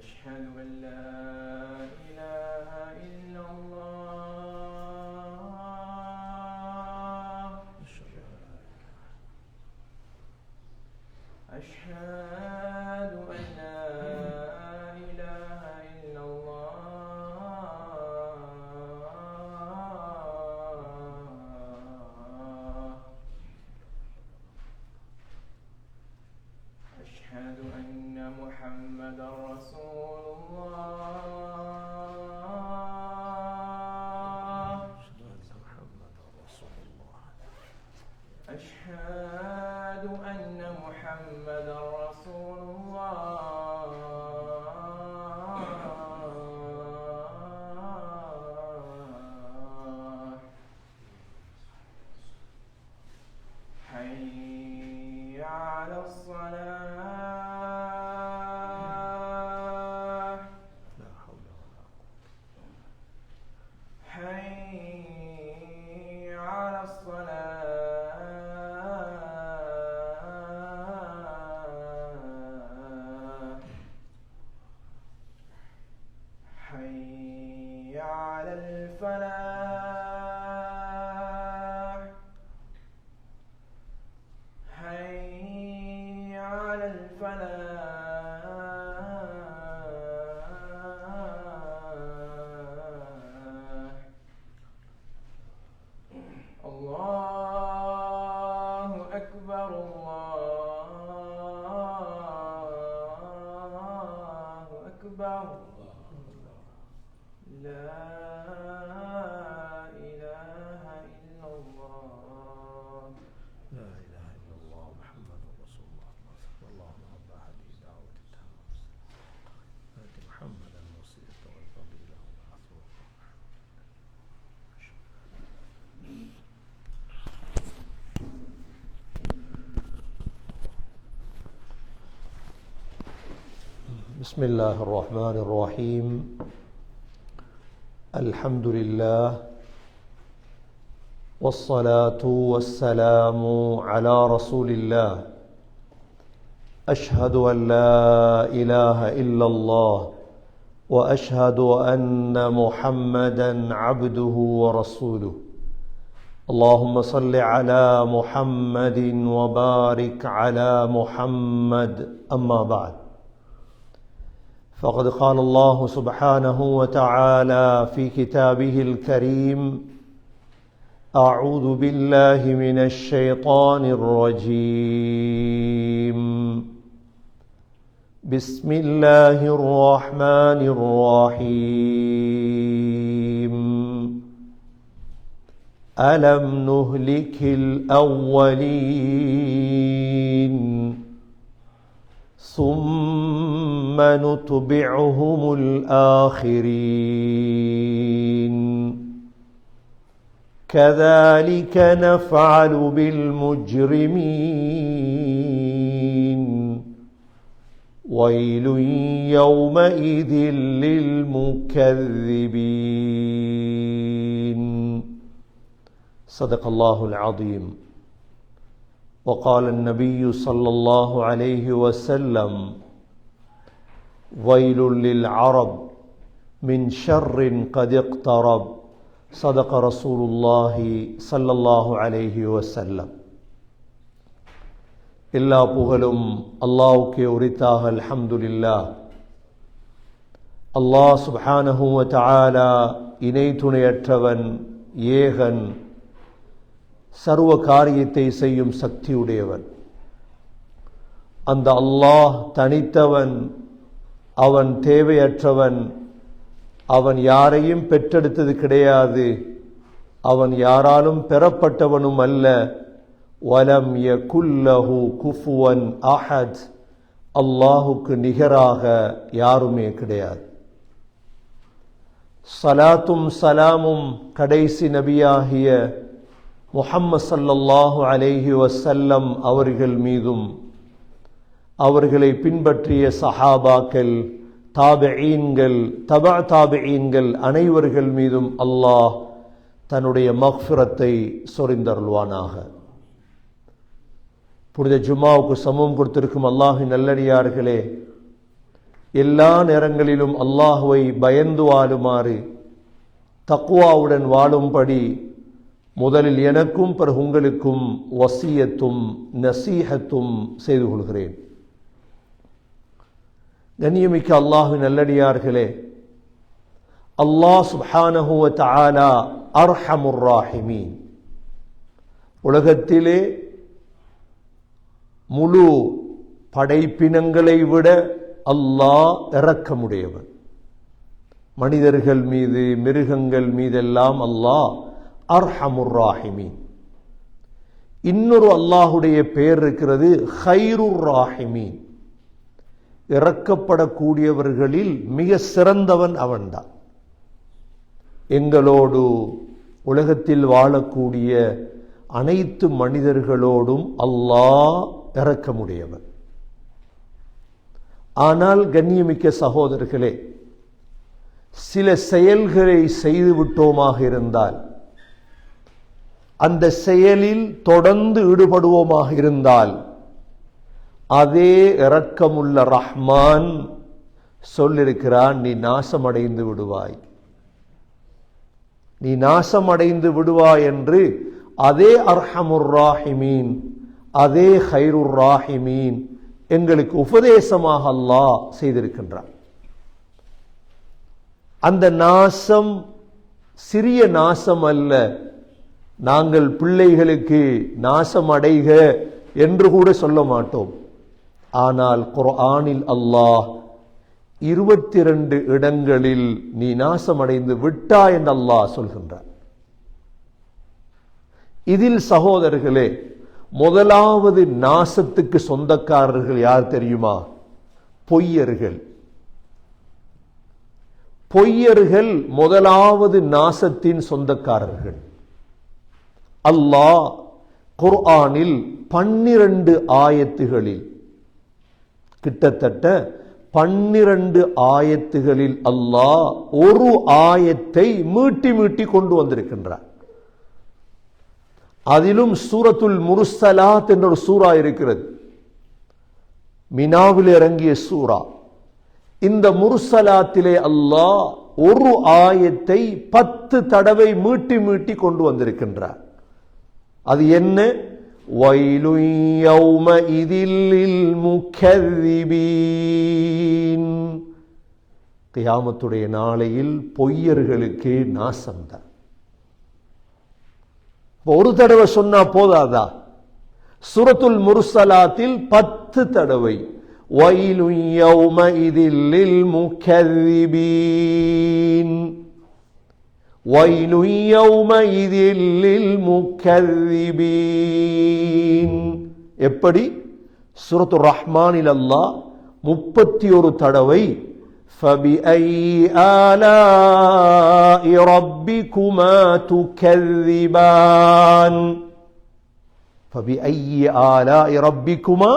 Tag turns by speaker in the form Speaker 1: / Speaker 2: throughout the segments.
Speaker 1: أشهد أن لا إله إلا الله. أشهد أن لا إله إلا الله. أشهد أن محمدا رسول الله. أشهد أن محمدا رسول الله. حي على الصلاة. حي على الصلاة. حي على الفلاح. حي على الفلاح. الله أكبر الله أكبر. لا إله إلا الله.
Speaker 2: لا إله إلا الله محمد رسول الله. اللهم رب هذه الدعوة التامة آت محمدا الوسيلة والفضيلة وابعثه بسم الله الرحمن الرحيم. الحمد لله والصلاة والسلام على رسول الله. أشهد أن لا إله إلا الله وأشهد أن محمدا عبده ورسوله. اللهم صل على محمد وبارك على محمد. أما بعد، فقد قال الله سبحانه وتعالى في كتابه الكريم: أعوذ بالله من الشيطان الرجيم. بسم الله الرحمن الرحيم. ألم نهلك الأولين ثم نتبعهم الآخرين كذلك نفعل بالمجرمين ويل يومئذ للمكذبين. صدق الله العظيم. وقال النبي صلى الله عليه وسلم: ويل للعرب من شر قد اقترب. صدق رسول الله صلى الله عليه وسلم. எல்லா புகழும் அல்லாஹ்வுக்கே உரித்தாக. அல்ஹம்துலில்லாஹ். அல்லாஹ் சுப்ஹானஹு வ தஆலா இணை துணையற்றவன், ஏகன், சர்வ காரியத்தை செய்யும் சக்தியுடையவன். அந்த அல்லாஹ் தனித்தவன், அவன் தேவையற்றவன், அவன் யாரையும் பெற்றெடுத்தது கிடையாது, அவன் யாராலும் பெறப்பட்டவனும் அல்ல. வலம் யகுல்லஹு குஃபுவன் அஹத். அல்லாஹுக்கு நிகராக யாருமே கிடையாது. ஸலாத்தும் சலாமும் கடைசி நபியாகிய முஹம்மது ஸல்லல்லாஹு அலைஹி வஸல்லம் அவர்கள் மீதும் அவர்களை பின்பற்றிய சஹாபாக்கள், தாபிஈன்கள், தபா தாபிஈன்கள் அனைவர்கள் மீதும் அல்லாஹ் தன்னுடைய மக்ஃபிரத்தை சொரிந்தருள்வானாக. புனித ஜும்மாவுக்கு சமம் கொடுத்திருக்கும் அல்லாஹ்வின் நல்லடியார்களே, எல்லா நேரங்களிலும் அல்லாஹ்வை பயந்து வாழுமாறு, தக்வாவுடன் வாழும்படி முதலில் எனக்கும் பிறகு உங்களுக்கும் வசியத்தும் நசீஹத்தும் செய்து கொள்கிறேன். கண்ணியமிக்க அல்லாஹ்வின் நல்லடியார்களே, அல்லாஹ் சுப்ஹானஹு வ தஆலா அர்ஹமுர் ராஹிமீன். உலகத்திலே முழு படைப்பினங்களை விட அல்லாஹ் இரக்கமுடையவன். மனிதர்கள் மீது, மிருகங்கள் மீதெல்லாம் அல்லாஹ் அர்ஹமுர் ராஹிமீன். இன்னொரு அல்லாஹுடைய பெயர் இருக்கிறது, ஹைருர் ராஹிமீன். இறக்கப்படக்கூடியவர்களில் மிக சிறந்தவன் அவன்தான். எங்களோடு உலகத்தில் வாழக்கூடிய அனைத்து மனிதர்களோடும் அல்லாஹ் இரக்கமுடையவன். ஆனால் கண்ணியமிக்க சகோதரர்களே, சில செயல்களை செய்து விட்டோமாக இருந்தால், அந்த செயலில் தொடர்ந்து ஈடுபடுவோமாக இருந்தால், அதே இரக்கமுள்ள ரஹ்மான் சொல்லிருக்கிறான், நீ நாசமடைந்து விடுவாய், நீ நாசமடைந்து விடுவாய் என்று அதே அர்ஹமுர் ராஹிமீன், அதே ஹைருர் ராஹிமீன் எங்களுக்கு உபதேசமாக அல்லாஹ் செய்திருக்கின்றான். அந்த நாசம் சிறிய நாசம் அல்ல. நாங்கள் பிள்ளைகளுக்கு நாசம் அடைக என்று கூட சொல்ல மாட்டோம். ஆனால் குர்ஆனில் அல்லாஹ் 22 இடங்களில் நீ நாசமடைந்து விட்டாய் என்று அல்லாஹ் சொல்கின்றார். இதில் சகோதரர்களே, முதலாவது நாசத்துக்கு சொந்தக்காரர்கள் யார் தெரியுமா? பொய்யர்கள். பொய்யர்கள் முதலாவது நாசத்தின் சொந்தக்காரர்கள். அல்லாஹ் குர்ஆனில் 12 ஆயத்துகளில், கிட்டத்தட்ட 12 ஆயத்துகளில் அல்லாஹ் ஒரு ஆயத்தை மீட்டி மீட்டி கொண்டு வந்திருக்கின்றார். அதிலும் சூரத்துல் முர்ஸலாத் என்ற ஒரு சூரா இருக்கிறது, மினாவில் இறங்கிய சூரா. இந்த முர்ஸலாத்திலே அல்லாஹ் ஒரு ஆயத்தை 10 தடவை மீட்டி மீட்டி கொண்டு வந்திருக்கின்றார். அது என்ன? வயலு யௌமஇதில் லில் முகذிபீன். கியாமத்துடைய நாளையில் பொய்யர்களுக்கு நாசம்தான். ஒரு தடவை சொன்னா போதாதா? சூரத்துல் முர்ஸலாத்தில் 10 தடவை வயலு யௌமஇதில் லில் முகذிபீன், வயலு யௌமஇதில் லில் முகذிபீன். எப்படி? சூரத்துர் ரஹ்மானில் அல்லாஹ் 31 தடவை فبأي آلاء ربكما تكذبان، فبأي آلاء ربكما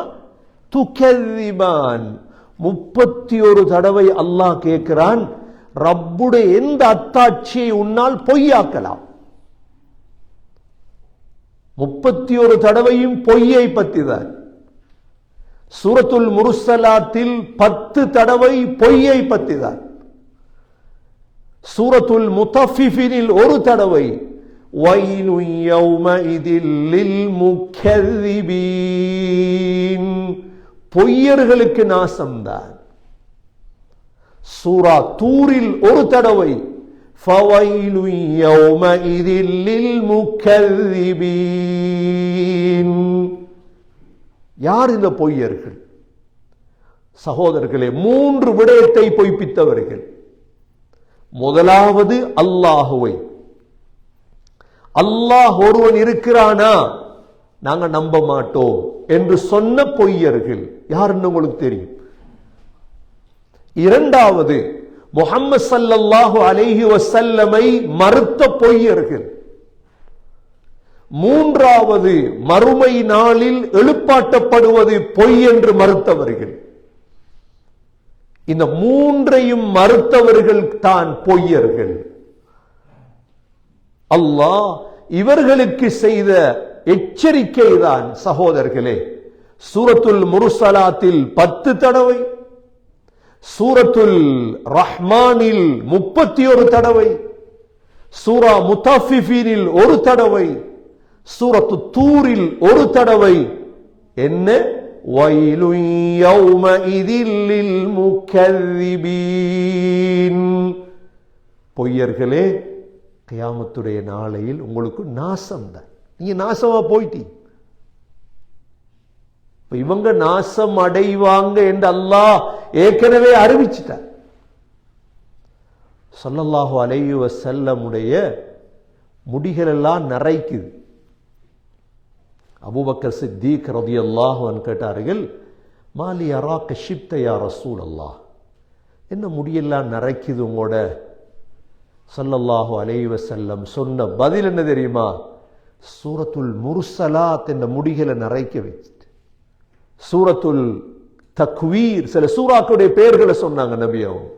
Speaker 2: تكذبان. 31 தடவை அல்லாஹ் கேட்கிறான், ரப்புடைய எந்த அத்தாட்சியை உன்னால் பொய்யாக்கலாம்? 31 தடவையும் பொய்யை பற்றிதான். சூரத்துல் முர்ஸலாத்தில் 10 தடவை பொய்யை பற்றிதான். சூரத்துல் முத்தஃபிஃபினில் ஒரு தடவை வயலு யௌமஇதில் லில் முகذிபீன், பொய்யர்களுக்கு நாசம்தான். சூரா தூரில் ஒரு தடவை ஃபவைலு யௌமஇதில் லில் முகذிபீன். யார் இந்த பொய்யர்கள்? சகோதரர்களே, 3 விடயத்தை பொய்ப்பித்தவர்கள். முதலாவது அல்லாஹுவை, அல்லாஹ் ஒருவன் இருக்கிறானா நாங்க நம்ப மாட்டோம் என்று சொன்ன பொய்யர்கள் யாருன்னு உங்களுக்கு தெரியும். இரண்டாவது முஹம்மது ஸல்லல்லாஹு அலைஹி வஸல்லமை மறுத்த பொய்யர்கள், மூன்றாவது மறுமை நாளில் எழுப்பாட்டப்படுவது பொய் என்று மறுத்தவர்கள். இந்த மூன்றையும் மறுத்தவர்கள் தான் பொய்யர்கள். அல்லாஹ் இவர்களுக்கு செய்த எச்சரிக்கை தான் சகோதரர்களே, சூரத்துல் முர்சலாத்தில் 10 தடவை, சூரத்துல் ரஹ்மானில் 31 தடவை, சூரா முத்தஃபிஃபீனில் 1 தடவை, சூரத்து தூரில் 1 தடவை. என்ன? வயலு யௌமஇதில் லில் முக்கذிபீன். பொய்யர்களே, கியாமத்துடைய நாளையில் உங்களுக்கு நாசம் தான். நீங்க நாசமா போயிட்டீங்க. இவங்க நாசம் அடைவாங்க என்று அல்லாஹ் ஏற்கனவே அறிவிச்சிட்டார். ஸல்லல்லாஹு அலைஹி வஸல்லமுடைய முடிகள் எல்லாம் நரைக்குது. அபூபக்கர் சித்தீக் ரலியல்லாஹு அன்ஹு கேட்டார்கள், மாலி அராக ஷிப்த யா ரசூலல்லாஹ், என்ன முடியெல்லாம் நரைக்குது உங்களோட? ஸல்லல்லாஹு அலைஹி வஸல்லம் சொன்ன பதில் என்ன தெரியுமா? சூரத்துல் முர்சலாத் என்ற முடிகளை நரைக்க வச்சுட்டு, சூரத்துல் தக்வீர், சில சூறாக்களுடைய பெயர்களை சொன்னாங்க நபி அவங்க.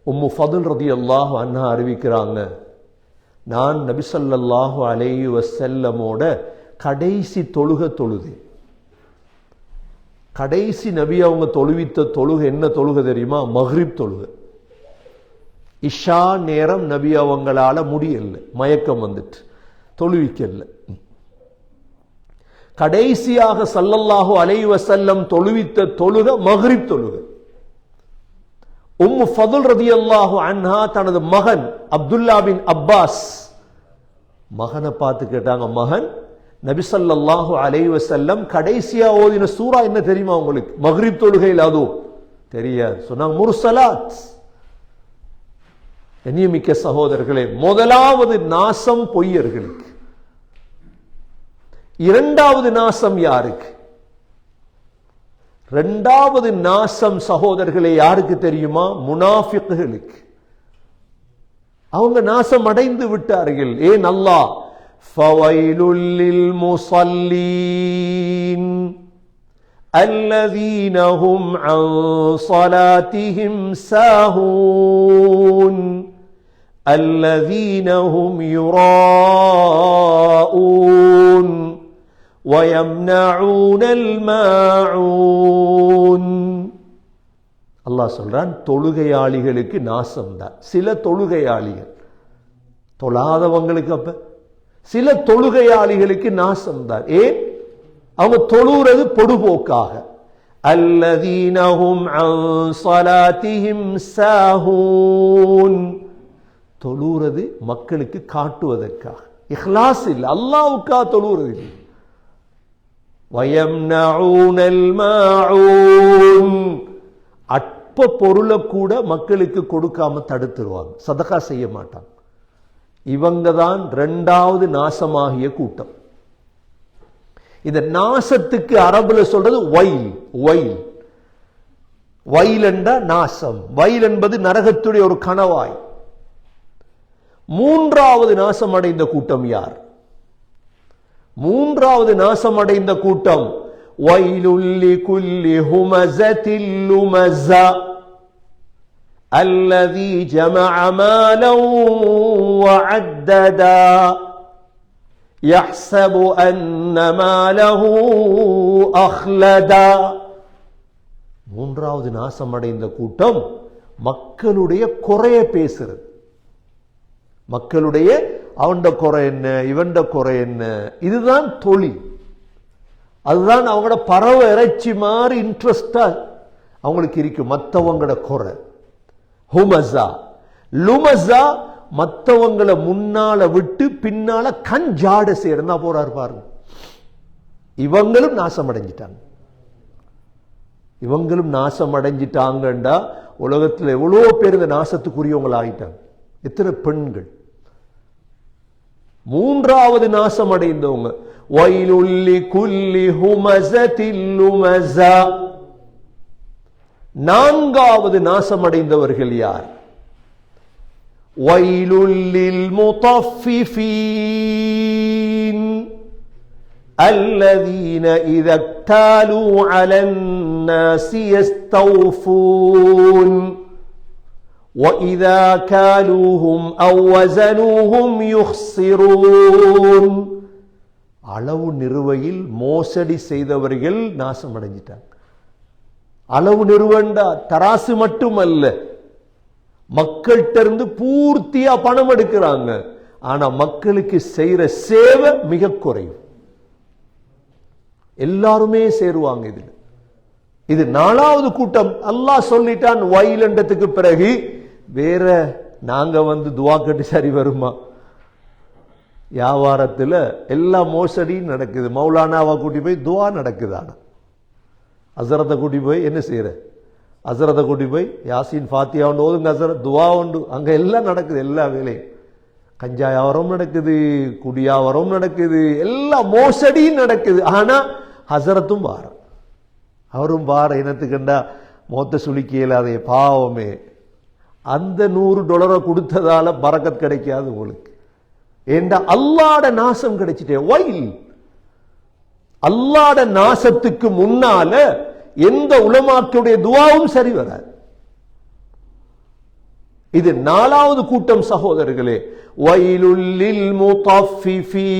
Speaker 2: உம்மு ஃபதுல் ரலியல்லாஹு அன்ஹா அறிவிக்கிறாங்க, நான் நபி ஸல்லல்லாஹு அலைஹி வஸல்லமோட கடைசி தொழுது, கடைசி நபி அவங்க தொழுவித்த தொழுகை என்ன தொழுகை தெரியுமா? மக்ரிப் தொழுகை. இஷா நேரம் நபி அவங்களால முடியல, மயக்கம் வந்துட்டு தொழுவிக்கல. கடைசியாக ஸல்லல்லாஹு அலைஹி வஸல்லம் தொழுவித்த தொழுகை மக்ரிப் தொழுகை. உம்மு ஃபதுல் ரலியல்லாஹு அன்ஹா தனது மகன் அப்துல்லா பின் அப்பாஸ் மகனை பார்த்து கேட்டாங்க, மகன், நபி ஸல்லல்லாஹு அலைஹி வஸல்லம் கடைசியா ஓதின சூரா என்ன தெரியுமா உங்களுக்கு? மக்ரிப் தொழுகையில் அதோ தெரியாது. சொன்னாங்க முர்சலாத். கண்ணியமிக்க சகோதரர்களே, முதலாவது நாசம் பொய்யர்களுக்கு. இரண்டாவது நாசம் யாருக்கு? இரண்டாவது நாசம் சகோதரர்களே யாருக்கு தெரியுமா? முனாஃபிக்குகளுக்கு. அவங்க நாசம் அடைந்து விட்டார்கள். ஏன்? அல்லாஹ் ஃபவைலுல் லில் முஸல்லீன் அல்லதீன ஹும் அன் ஸலாத்திஹிம் சாஹூன் அல்லதீன ஹும் யுராஊன் வயம்னஊனல் மாஊன். அல்லாஹ் சொல்றான், தொழுகையாளிகளுக்கு நாசம்தான். சில தொழுகையாளிகள், தொழாதவங்களுக்கு அப்ப சில தொழுகையாளிகளுக்கு நாசம்தான். ஏன்? அவங்க தொழுறது பொடுபோக்காக. அல்லதீனஹும் அன் ஸலாத்திஹிம் சாஹூன், தொழுறது மக்களுக்கு காட்டுவதற்காக, இஹ்லாஸ் இல்லை, அல்லாஹ்வுக்காக தொழுறது இல்லை. வயம்னஊனல் மாஊன், அற்ப பொருளை கூட மக்களுக்கு கொடுக்காம தடுத்துருவாங்க, சதகா செய்ய மாட்டாங்க. இவங்க தான் இரண்டாவது நாசமாகிய கூட்டம். இந்த நாசத்துக்கு அரபுல சொல்றது வைல். வைல், வைல் என்ற நாசம். வைல் என்பது நரகத்துடைய ஒரு கணவாய். மூன்றாவது நாசம் அடைந்த கூட்டம் யார்? மூன்றாவது நாசம் அடைந்த கூட்டம் வைலுல் லிகுல்லி ஹுமஸத்தில் லுமஸா அல்லதி ஜமஅ மாலன் வஅத்ததா யஹ்ஸபு அன்ன மாலஹு அஹ்லதா. மூன்றாவது நாசம் அடைந்த கூட்டம் மக்களுடைய குறைய பேசுறது. மக்களுடைய அவன்ட குறை என்ன, இவன்ட குறை என்ன, இதுதான் தொழில். அதுதான் அவங்களோட பறவை இறைச்சி மாதிரி இன்ட்ரெஸ்டா அவங்களுக்கு இருக்கும், மற்றவங்களோட குறை. ஹுமஸா லுமஸா, மற்றவங்களை முன்னால விட்டு பின்னால கஞ்சாட சேர்ந்தா போறாரு பாருங்க. இவங்களும் நாசம் அடைஞ்சிட்டாங்க. இவங்களும் நாசம் அடைஞ்சிட்டாங்கண்டா உலகத்தில் எவ்வளோ பேர் இந்த நாசத்துக்குரியவங்க ஆகிட்டாங்க. எத்தனை பெண்கள். மூன்றாவது நாசம் அடைந்தவங்க வைலுல் லிகுல்லி ஹுமஸத்தில் லுமஸா நான்காவது நாசமடைந்தவர்கள் யார்? வைலுல் லில் முத்தஃபிஃபீன் الذين إذا اكتالوا على الناس يستوفون وإذا كالوهم أو وزنوهم يخسرون. அளவு நிறுவையில் மோசடி செய்தவர்கள் நாசமடைஞ்சிட்டாங்க. அளவு நிறுவண்டா தராசு மட்டுமல்ல, மக்கள்கிட்ட இருந்து பூர்த்தியா பணம் எடுக்கிறாங்க, ஆனா மக்களுக்கு செய்யற சேவை மிக குறைவு. எல்லாருமே சேருவாங்க இதுல. இது நாலாவது கூட்டம். அல்லாஹ் சொல்லிட்டான் வயலண்டத்துக்கு பிறகு வேற நாங்க துவா கட்டி சரி வருமா? வியாபாரத்தில் எல்லா மோசடியும் நடக்குது. மௌலானாவை கூட்டி போய் துவா நடக்குது. ஆனா அசரத்தை கூட்டி போய் என்ன செய்யற? அசரத்தை கூட்டி போய் யாசின் ஃபாத்தியா உண்டு ஓதுங்க, அசரத் துவா உண்டு, அங்க எல்லாம் நடக்குது. எல்லா வேலையும் கஞ்சா வியாபாரம் நடக்குது, குடி வியாபாரம் நடக்குது, எல்லா மோசடியும் நடக்குது. ஆனா ஹசரத்தும் வார, அவரும் வார இனத்துக்கண்டா மொத்த சுளிக்க இயலாதே பாவமே. அந்த $100 கொடுத்ததால பரக்கத் கிடைக்காது உங்களுக்கு. ஏண்டா அல்லாட நாசம் கிடைச்சிட்டே. வயல் அல்லாட நாசத்துக்கு முன்னால எந்த உலமாக்களுடைய துவாவும் சரி வராது. இது நாலாவது கூட்டம் சகோதரர்களே. வயலுல் லில் முத்தஃபிஃபீன்.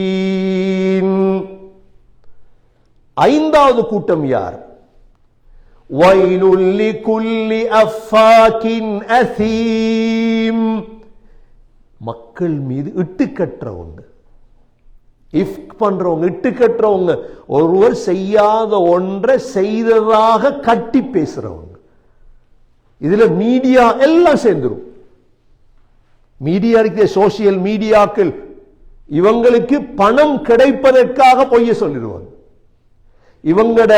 Speaker 2: ஐந்தாவது கூட்டம் யார்? வயலுல் லிகுல்லி அஃபாக்கின் அஸீம். மக்கள் மீது இட்டு கட்டுறவங்க, இஃப்க் பண்றவங்க, இட்டு கட்டுறவங்க, ஒருவர் செய்யாத ஒன்றை செய்ததாக கட்டி பேசுறவங்க. இதுல மீடியா எல்லாம் சேர்ந்துரும். மீடியா இருக்கிற சோசியல் மீடியாக்கள் இவங்களுக்கு பணம் கிடைப்பதற்காக பொய்ய சொல்லிடுவாங்க. இவங்கட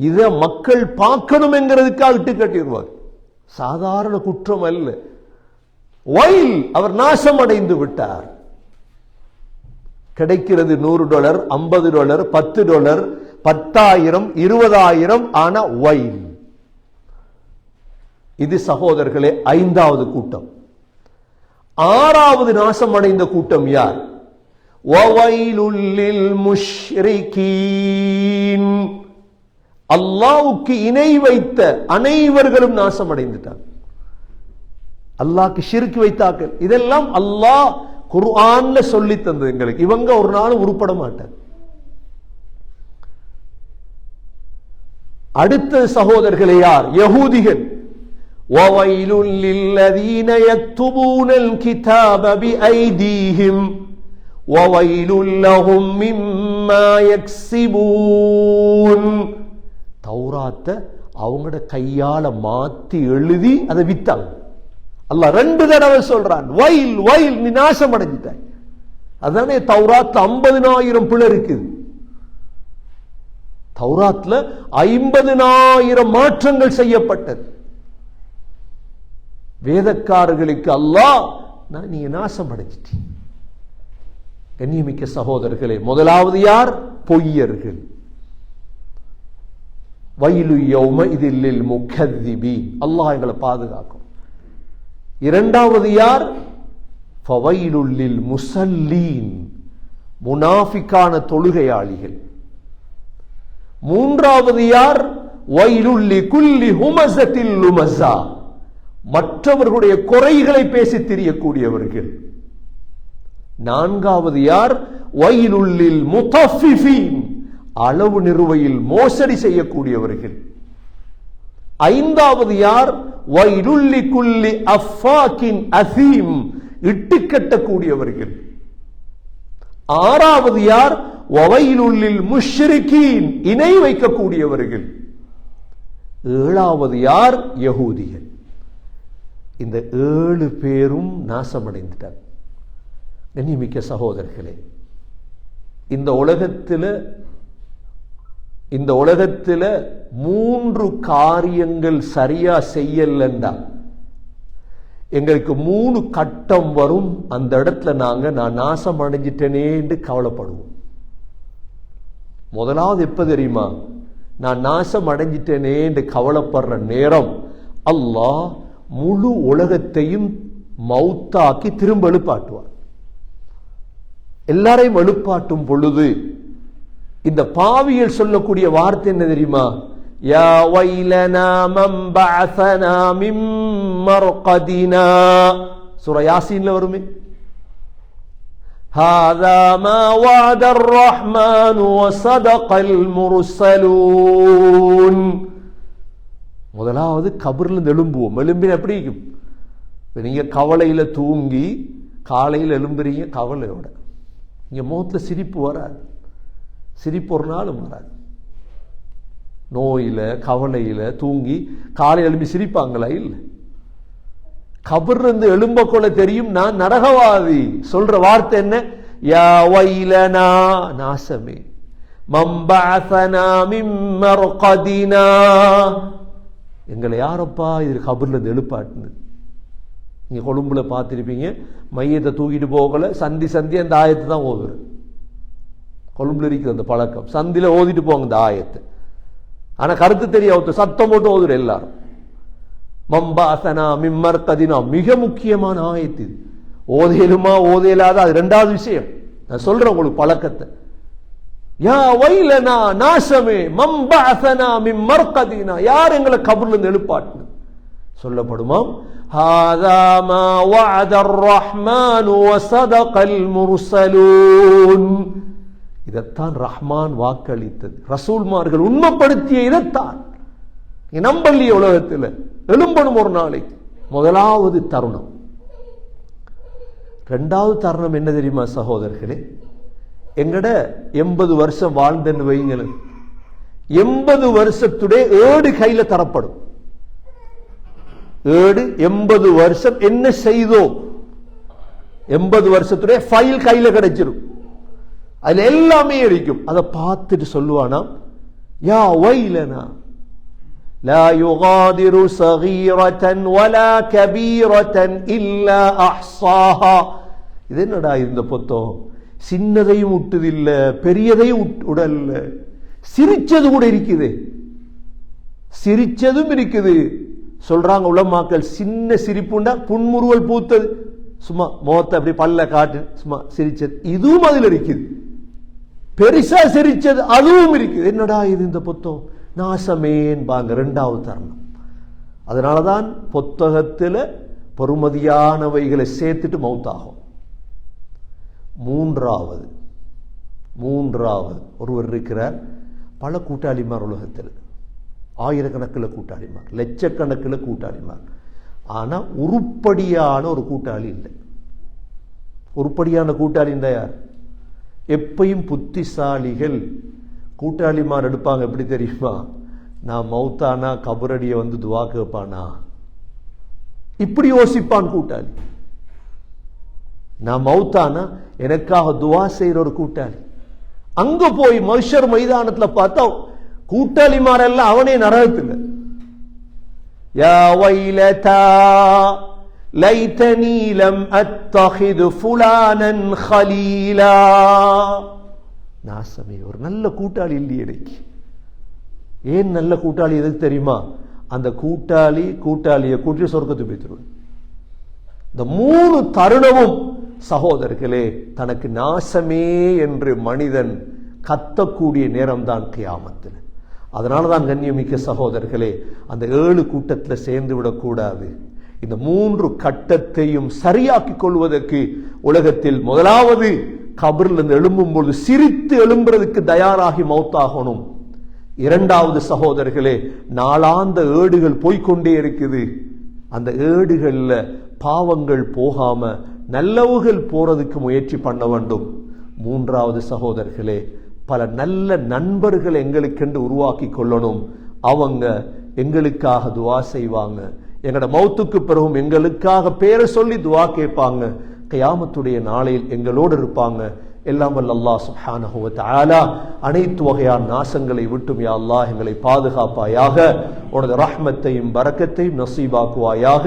Speaker 2: இத மக்கள் பார்க்கணும் என்கிறதுக்காக இட்டு கட்டிடுவார். சாதாரண குற்றம் அல்ல. வயல் அவர் நாசம் அடைந்து விட்டார். கிடைக்கிறது $100, $50, $10, 10,000, 20,000. ஆனா வயல். இது சகோதரர்களே ஐந்தாவது கூட்டம். ஆறாவது நாசம் அடைந்த கூட்டம் யார்? வவைலுல் லில் முஷ்ரிகீன். அல்லாஹ்வுக்கு இணை வைத்த அனைவர்களும் நாசம் அடைந்துட்டாங்க. அல்லாஹ்க்கு ஷிர்க் வைத்தார்கள். இதெல்லாம் அல்லாஹ் குர்ஆன்ல சொல்லி தந்தது எங்களுக்கு. இவங்க ஒரு நாளும் உருப்பட மாட்டாங்க. அடுத்த சகோதரர்களே யார்? யஹூதிகள். வவைலுல் லில்லதீன யக்துபூனல் கிதாப பிஐதீஹிம் வவைலுல் லஹும் மிம்மா யக்ஸிபூன். தௌராத்தை அவங்களோட கையால மாத்தி எழுதி அதை வித்தாங்க. அல்லாஹ் 2 தடவை சொல்றான், வயல் வயல், நீ நாசம் அடைஞ்சிட்டாய். அதானே தௌராத்ல 50,000 பிழை இருக்குது. தௌராத்ல 50,000 மாற்றங்கள் செய்யப்பட்டது. வேதக்காரர்களுக்கு அல்லாஹ் நீங்க நாசம் அடைஞ்சிட்டீங்க. கண்ணியமிக்க சகோதரர்களே, முதலாவது யார்? பொய்யர்கள். வயலு யௌமஇதில் லில் முகذிபீன். அல்லாஹ் எங்களை பாதுகாக்கும். இரண்டாவது யார்? ஃபவைலுல் லில் முஸல்லீன். முனாஃபிகான தொழுகையாளிகள். மூன்றாவது யார்? வயலுல் லிகுல்லி ஹுமஸத்தில் லுமஸா. மற்றவர்களுடைய குறைகளை பேசி திரியக்கூடியவர்கள். நான்காவது யார்? வயலுல் லில் முத்தஃபிஃபீன். அளவு நிறுவையில் மோசடி செய்யக்கூடியவர்கள். ஐந்தாவது யார்? வயலுல் லிகுல்லி அஃபாக்கின் அஸீம். இட்டு கட்டக்கூடியவர்கள். ஆறாவது யார்? வவைலுல் லில் முஷ்ரிகீன். இணை வைக்கக்கூடியவர்கள். ஏழாவது யார்? யஹூதிகள். இந்த 7 பேரும் நாசமடைந்துட்டார். கண்ணியமிக்க சகோதரர்களே, இந்த உலகத்தில் 3 காரியங்கள் சரியா செய்யலண்டா எங்களுக்கு 3 கட்டம் வரும். அந்த இடத்துல நான் நாசம் அடைஞ்சிட்டேனே என்று கவலைப்படுவோம். முதலாவது எப்ப தெரியுமா? நான் நாசம் அடைஞ்சிட்டேனே என்று கவலைப்படுற நேரம் அல்லாஹ் முழு உலகத்தையும் மௌத்தாக்கி திரும்ப எழுப்பாட்டுவார். எல்லாரையும் எழுப்பாட்டும் பொழுது இந்த பாவியல் சொல்லக்கூடிய வார்த்தை என்ன தெரியுமா? யா வைலனா மன் பஅஸனா மின் மர்கதினா. சூரா யாசீன்ல வருமே, ஹாதா மா வஅதர் ரஹ்மான் வஸதகல் முர்ஸலூன். முதலாவது கபர்ல இருந்து எழும்புவோம். எழும்பின எப்படி இருக்கும்? நீங்க கவலையில தூங்கி காலையில் எழும்புறீங்க கவலையோட, இங்க முகத்துல சிரிப்பு வராது. சிரிப்பு ஒரு நாளும் வராது. நோயில கவலையில தூங்கி காலையில் எழும்பி சிரிப்பாங்களா? இல்லை. கபர்ல இருந்து எழும்ப கொள்ள தெரியும் நான் நரகவாதி. சொல்ற வார்த்தை என்ன? யா வைலனா, நாசமே, மன் பஅஸனா மின் மர்கதினா, எங்களை யாரப்பா இது கபர்ல இருந்து எழுப்பாட்டுன்னு. நீங்க கொழும்புல பார்த்திருப்பீங்க, மையத்தை தூக்கிட்டு போகல சந்தி சந்தி அந்த ஆயத்தை தான் ஓதுரு. கொழும்புல இருக்கிற அந்த பழக்கம், சந்தில ஓதிட்டு போங்க இந்த ஆயத்தை. ஆனா கருத்து தெரியாது, சத்தம் போட்டு ஓதுற எல்லாரும். மம்பாசனா மிம்மர்கதினா, மிக முக்கியமான ஆயத்து. ஓதையிலுமா ஓதையிலாத அது ரெண்டாவது விஷயம். நான் சொல்றேன் உங்களுக்கு பழக்கத்தை. யா வைலனா, நாசமே, மம்பாசனா மிம்மர்கதினா, யார் எங்களை கபர்ல இருந்து எழுப்பாட்டு சொல்லப்படுமாம். ஹாதா மா வஅதர் ரஹ்மான் வஸதகல் முர்ஸலூன். இதைத்தான் ரஹ்மான் வாக்களித்தது, ரசூல்மார்கள் உண்மைப்படுத்திய இதைத்தான். நம்பல்லிய உலகத்தில் எழும்பணும் ஒரு நாளைக்கு. முதலாவது தருணம். இரண்டாவது தருணம் என்ன தெரியுமா சகோதரர்களே? எங்கட 80 வருஷம் வாழ்ந்தன்னு வைங்களேன், 80 வருஷத்துடைய ஏடு கையில தரப்படும். ஏடு 80 வருஷம் என்ன செய்தோம், 80 வருஷத்துடைய ஃபைல் கையில கிடைச்சிடும். அதுல எல்லாமே இருக்கும். அதை பார்த்துட்டு சொல்லுவானா, யா வைலனா லா யுகாதிரு ஸகீரத்தன் வலா கபீரத்தன் இல்லா அஹ்ஸாஹா. இது என்னடா இந்த புத்தகம், சின்னதையும் விட்டதில்ல பெரியதையும் உடல்ல, சிரிச்சது கூட இருக்குது, சிரிச்சதும் இருக்குது. சொல்றாங்க உலமாக்கள், சின்ன சிரிப்புண்டா புன்முறுவல் பூத்தது, சும்மா முகத்தை அப்படி பல்ல காட்டு சும்மா சிரிச்சது, இதுவும் அதுல இருக்குது. பெருசா சிரிச்சது அதுவும் இருக்குது. என்னடா இது இந்த புத்தகம், நாசமேன்பாங்க. இரண்டாவது தருணம். அதனாலதான் புத்தகத்தில் பொறுமதியானவைகளை சேர்த்துட்டு மௌத்தாகும். மூன்றாவது ஒருவர் இருக்கிறார், பல கூட்டாளிமார் உலகத்தில், ஆயிரக்கணக்கில் கூட்டாளிமார், லட்சக்கணக்கில் கூட்டாளிமார். ஆனா உருப்படியான ஒரு கூட்டாளி இல்லை. உருப்படியான கூட்டாளி யார்? எப்பையும் புத்திசாலிகள் கூட்டாளிமார் எடுப்பாங்க. எப்படி தெரியுமா? நான் மௌத்தானா கபரடியை வந்து துவா கேட்பானா, இப்படி யோசிப்பான் கூட்டாளி. நான் மௌத்தானா எனக்காக துவா செய்யற ஒரு கூட்டாளி. அங்க போய் மஹ்ஷர் மைதானத்துல பார்த்தா கூட்டாளிமாரெல்லாம் அவனே நரகத்தில். யா வைலதா லைதனி லம் அத்தஹிது ஃபுலானன் கலீலா. நாசமே, ஒரு நல்ல கூட்டாளி இல்லையே எனக்கு. ஏன் நல்ல கூட்டாளி எதுக்கு தெரியுமா? அந்த கூட்டாளியை கூட்டி சொர்க்கத்துக்கு போய்த்துருவேன். இந்த மூணு தருணமும் சகோதரர்களே, தனக்கு நாசமே என்று மனிதன் கத்தக்கூடிய நேரம் தான் கியாமத்தில். அதனால தான் கண்ணியமிக்க சகோதரர்களே, அந்த 7 கூட்டத்தில் சேர்ந்து விடக்கூடாது. இந்த 3 கட்டத்தையும் சரியாக்கிக் கொள்வதற்கு உலகத்தில் முதலாவது கபரில் இருந்து எழும்பும் பொழுது சிரித்து எழும்புறதுக்கு தயாராகி மௌத்தாகணும். இரண்டாவது சகோதரர்களே, நாளாந்த ஏடுகள் போய்கொண்டே இருக்குது. அந்த ஏடுகள்ல பாவங்கள் போகாம நல்லவுகள் போறதுக்கு முயற்சி பண்ண வேண்டும். மூன்றாவது சகோதரர்களே, பல நல்ல நண்பர்கள் எங்களுக்கென்று உருவாக்கி கொள்ளணும். அவங்க எங்களுக்காக துவா செய்வாங்க. எங்களோட மௌத்துக்கு பிறகும் எங்களுக்காக பேரை சொல்லி துவா கேட்பாங்க. கியாமத்துடைய நாளையில் எங்களோடு இருப்பாங்க. எல்லாம் வல்ல அல்லாஹ் சுப்ஹானஹு வ தஆலா அனைத்து வகையான நாசங்களை விட்டும் யா அல்லாஹ் எங்களை பாதுகாப்பாயாக. உனது ரஹ்மத்தையும் பரக்கத்தையும் நசீபாக்குவாயாக.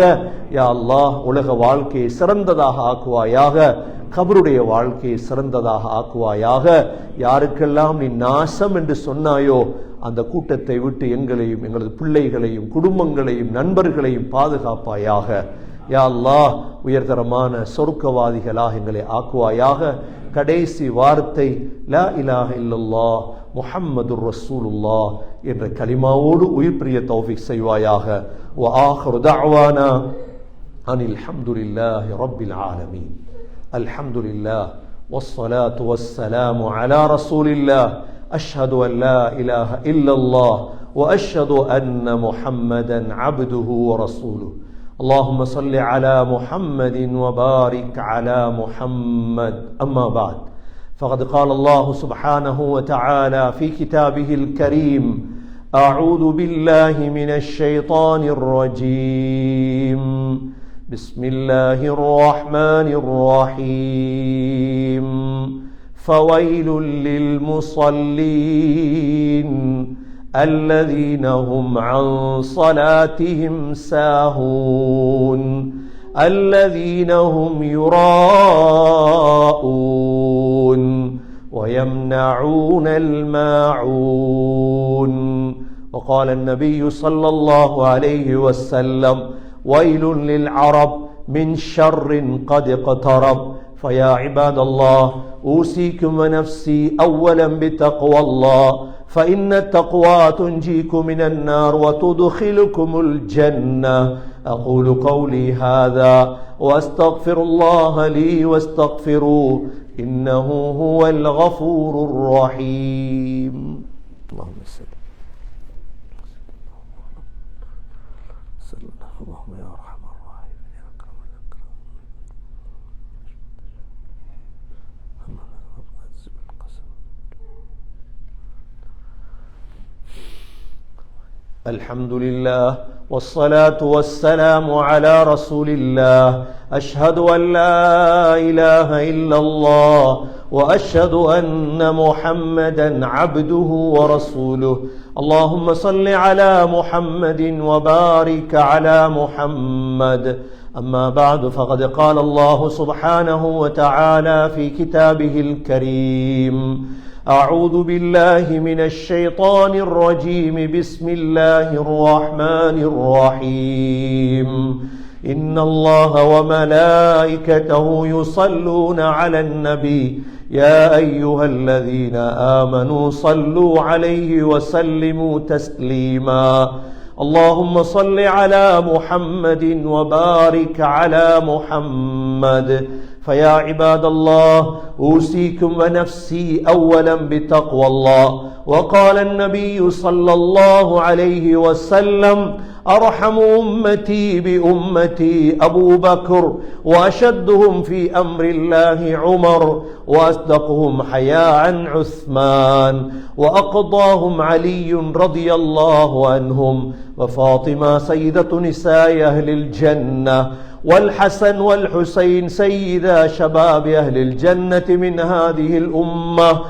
Speaker 2: யா அல்லாஹ் உலக வாழ்க்கையை சிறந்ததாக ஆக்குவாயாக. கபருடைய வாழ்க்கையை சிறந்ததாக ஆக்குவாயாக. யாருக்கெல்லாம் நீ நாசம் என்று சொன்னாயோ அந்த கூட்டத்தை விட்டு எங்களையும் எங்களது பிள்ளைகளையும் குடும்பங்களையும் நண்பர்களையும் பாதுகாப்பாயாக. யா அல்லாஹ் உயர்தரமான சொர்க்கவாதிகளாக எங்களை ஆக்குவாயாக. கடைசி வார்த்தை லா இலாஹ இல்லல்லாஹ் முஹம்மதுர் ரசூலுல்லாஹ் என்ற கலிமாவோடு உயிர் பிரிய தௌஃபீக் செய்வாயாக. வ ஆகிரு தஅவானா அனில் ஹம்துலில்லாஹி ரப்பில் ஆலமீன். அல்ஹம்துலில்லாஹ் வஸ்ஸலாத்து வஸ்ஸலாமு அலா ரசூலில்லாஹ். அஷ்ஹது அன் லா இலாஹ இல்லல்லாஹ் வ அஷ்ஹது அன்ன முஹம்மதன் அப்துஹு வ ரசூலுஹு. اللهم صل على محمد وبارك على محمد. أما بعد فقد قال الله سبحانه وتعالى في كتابه الكريم: أعوذ بالله من الشيطان الرجيم. بسم الله الرحمن الرحيم. فويل للمصلين الذين هم عن صلاتهم ساهون الذين هم يراءون ويمنعون الماعون. وقال النبي صلى الله عليه وسلم: ويل للعرب من شر قد اقترب. فيا عباد الله أوصيكم ونفسي أولا بتقوى الله، فإن التقوى تنجيكم من النار وتدخلكم الجنة. أقول قولي هذا وأستغفر الله لي واستغفروه إنه هو الغفور الرحيم. اللهم صل اللهم يا أرحم الراحمين يا أكرم الأكرمين. الحمد لله والصلاة والسلام على رسول الله. أشهد أن لا إله إلا الله وأشهد أن محمدا عبده ورسوله. اللهم صل على محمد وبارك على محمد. أما بعد فقد قال الله سبحانه وتعالى في كتابه الكريم: أعوذ بالله من الشيطان الرجيم. بسم الله الرحمن الرحيم. إن الله وملائكته يصلون على النبي يا أيها الذين آمنوا صلوا عليه وسلموا تسليما. اللهم صل على محمد وبارك على محمد. فيا عباد الله أوصيكم ونفسي أولا بتقوى الله. وقال النبي صلى الله عليه وسلم: أرحم أمتي بأمتي أبو بكر، وأشدهم في أمر الله عمر، وأصدقهم حياء عثمان، وأقضاهم علي رضي الله عنهم، وفاطمة سيدة نساء أهل الجنة، والحسن والحسين سيدا شباب أهل الجنة من هذه الأمة.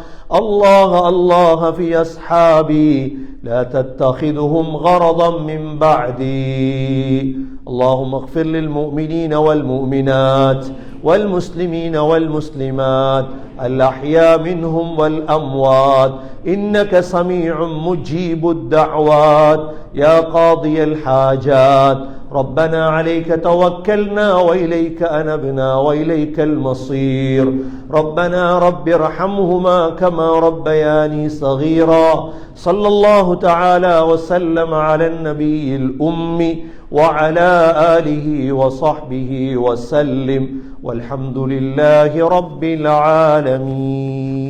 Speaker 2: الله الله في أصحابي لا تتخذهم غرضا من بعدي. اللهم اغفر للمؤمنين والمؤمنات والمسلمين والمسلمات الأحياء منهم والأموات إنك سميع مجيب الدعوات يا قاضي الحاجات. ربنا عليك توكلنا وإليك أنبنا وإليك المصير. ربنا رب ارحمهما كما ربياني صغيرا. صلى الله تعالى وسلم على النبي الأمي وعلى آله وصحبه وسلم والحمد لله رب العالمين.